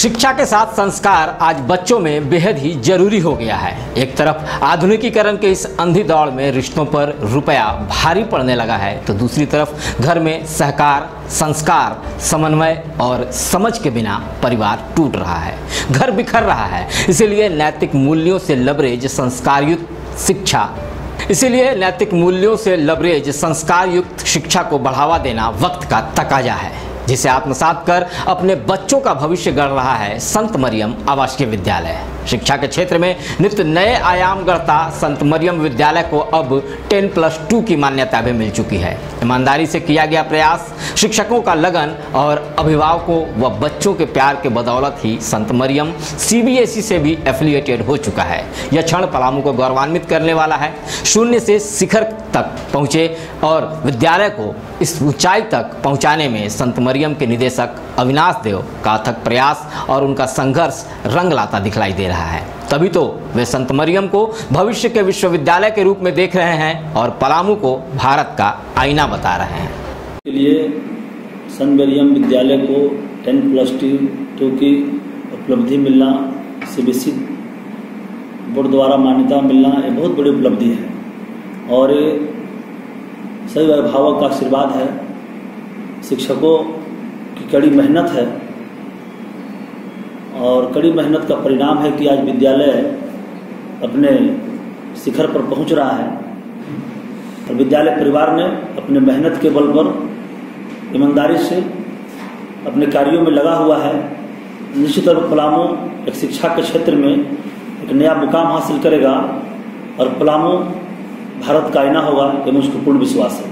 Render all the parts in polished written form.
शिक्षा के साथ संस्कार आज बच्चों में बेहद ही जरूरी हो गया है। एक तरफ आधुनिकीकरण के इस अंधी दौड़ में रिश्तों पर रुपया भारी पड़ने लगा है, तो दूसरी तरफ घर में सहकार, संस्कार, समन्वय और समझ के बिना परिवार टूट रहा है, घर बिखर रहा है। इसीलिए नैतिक मूल्यों से लबरेज संस्कार युक्त शिक्षा को बढ़ावा देना वक्त का तकाजा है, जिसे आत्मसात कर अपने बच्चों का भविष्य गढ़ रहा है संत मरियम आवासीय विद्यालय। शिक्षा के क्षेत्र में नित्य नए आयाम गढ़ता संत मरियम विद्यालय को अब 10+2 की मान्यता भी मिल चुकी है। ईमानदारी से किया गया प्रयास, शिक्षकों का लगन और अभिभावकों व बच्चों के प्यार के बदौलत ही संत मरियम CBSE से भी एफिलिएटेड हो चुका है। यह क्षण पलामू को गौरवान्वित करने वाला है। शून्य से शिखर तक पहुँचे और विद्यालय को इस ऊंचाई तक पहुँचाने में संत मरियम के निदेशक अविनाश देव का अथक प्रयास और उनका संघर्ष रंग लाता दिखलाई दे रहा है। तभी तो वे संत मरियम को भविष्य के विश्वविद्यालय के रूप में देख रहे हैं और पलामू को भारत का आईना बता रहे हैं। के लिए संत मरियम विद्यालय को 10+2 की उपलब्धि मिलना, CBSE बोर्ड द्वारा मान्यता मिलना, ये बहुत बड़ी उपलब्धि है और सभी अभिभावक का आशीर्वाद है, शिक्षकों की कड़ी मेहनत है और कड़ी मेहनत का परिणाम है कि आज विद्यालय अपने शिखर पर पहुंच रहा है और विद्यालय परिवार ने अपने मेहनत के बल पर ईमानदारी से अपने कार्यों में लगा हुआ है। निश्चित तौर पर पलामू एक शिक्षा के क्षेत्र में एक नया मुकाम हासिल करेगा और पलामू भारत का आईना होगा, ये मुझको पूर्ण विश्वास है।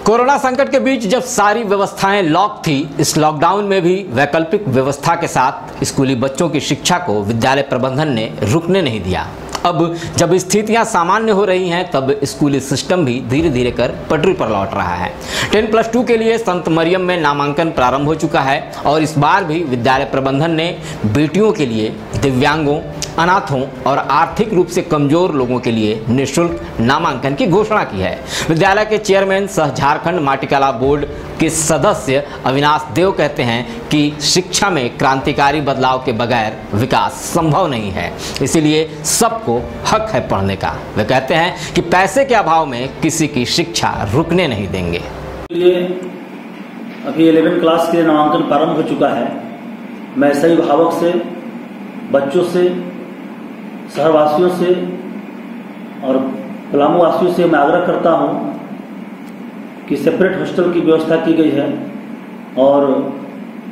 कोरोना संकट के बीच जब सारी व्यवस्थाएं लॉक थी, इस लॉकडाउन में भी वैकल्पिक व्यवस्था के साथ स्कूली बच्चों की शिक्षा को विद्यालय प्रबंधन ने रुकने नहीं दिया। अब जब स्थितियां सामान्य हो रही हैं, तब स्कूली सिस्टम भी धीरे धीरे कर पटरी पर लौट रहा है। 10+2 के लिए संत मरियम में नामांकन प्रारंभ हो चुका है और इस बार भी विद्यालय प्रबंधन ने बेटियों के लिए, दिव्यांगों, अनाथों और आर्थिक रूप से कमजोर लोगों के लिए निःशुल्क नामांकन की घोषणा की है। विद्यालय के चेयरमैन सह झारखंड माटीकला बोर्ड के सदस्य अविनाश देव कहते हैं कि शिक्षा में क्रांतिकारी बदलाव के बगैर विकास संभव नहीं है, इसीलिए सबको हक है पढ़ने का। वे कहते हैं कि पैसे के अभाव में किसी की शिक्षा रुकने नहीं देंगे। अभी 11 क्लास के लिए नामांकन प्रारंभ हो चुका है। मैं सभी अभिभावक से, बच्चों से, शहरवासियों से और पलामू वासियों से मैं आग्रह करता हूं कि सेपरेट हॉस्टल की व्यवस्था की गई है और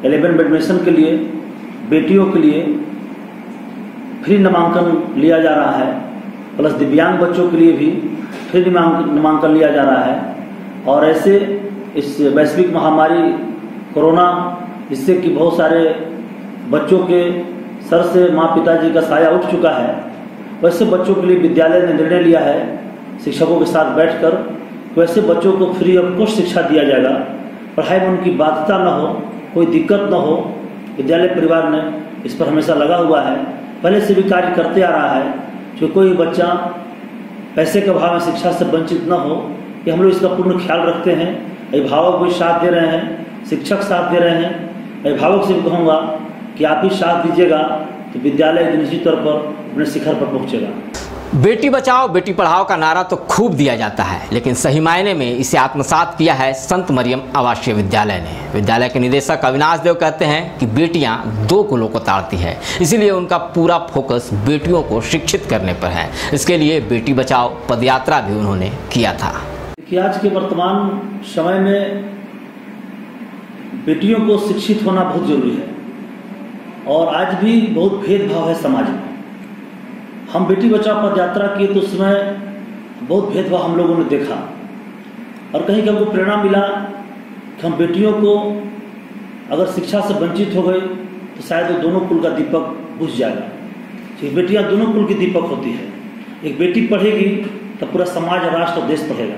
11 में एडमिशन के लिए बेटियों के लिए फ्री नामांकन लिया जा रहा है, प्लस दिव्यांग बच्चों के लिए भी फ्री नामांकन लिया जा रहा है। और ऐसे इस वैश्विक महामारी कोरोना, इससे कि बहुत सारे बच्चों के सर से माँ पिताजी का साया उठ चुका है, वैसे बच्चों के लिए विद्यालय ने निर्णय लिया है शिक्षकों के साथ बैठकर वैसे बच्चों को फ्री ऑफ कॉस्ट शिक्षा दिया जाएगा। पढ़ाई में उनकी बाध्यता न हो, कोई दिक्कत न हो। विद्यालय परिवार ने इस पर हमेशा लगा हुआ है, पहले से भी कार्य करते आ रहा है कि कोई बच्चा पैसे के अभाव में शिक्षा से वंचित न हो, ये हम लोग इसका पूर्ण ख्याल रखते हैं। अभिभावक भी साथ दे रहे हैं, शिक्षक साथ दे रहे हैं। अभिभावक से भी कहूँगा कि आप भी साथ दीजिएगा तो विद्यालय निश्चित तौर पर अपने शिखर पर पहुँचेगा। बेटी बचाओ बेटी पढ़ाओ का नारा तो खूब दिया जाता है, लेकिन सही मायने में इसे आत्मसात किया है संत मरियम आवासीय विद्यालय ने। विद्यालय के निदेशक अविनाश देव कहते हैं कि बेटियां 2 कुलों को ताड़ती है, इसीलिए उनका पूरा फोकस बेटियों को शिक्षित करने पर है। इसके लिए बेटी बचाओ पदयात्रा भी उन्होंने किया था। आज के वर्तमान समय में बेटियों को शिक्षित होना बहुत जरूरी है और आज भी बहुत भेदभाव है समाज में। हम बेटी बचाओ पदयात्रा किए तो उसमें बहुत भेदभाव हम लोगों ने देखा और कहीं हमको प्रेरणा मिला कि हम बेटियों को अगर शिक्षा से वंचित हो गए तो शायद वो दोनों कुल का दीपक बुझ जाएगा। बेटियां दोनों कुल की दीपक होती है। एक बेटी पढ़ेगी तो पूरा समाज, राष्ट्र और देश पढ़ेगा।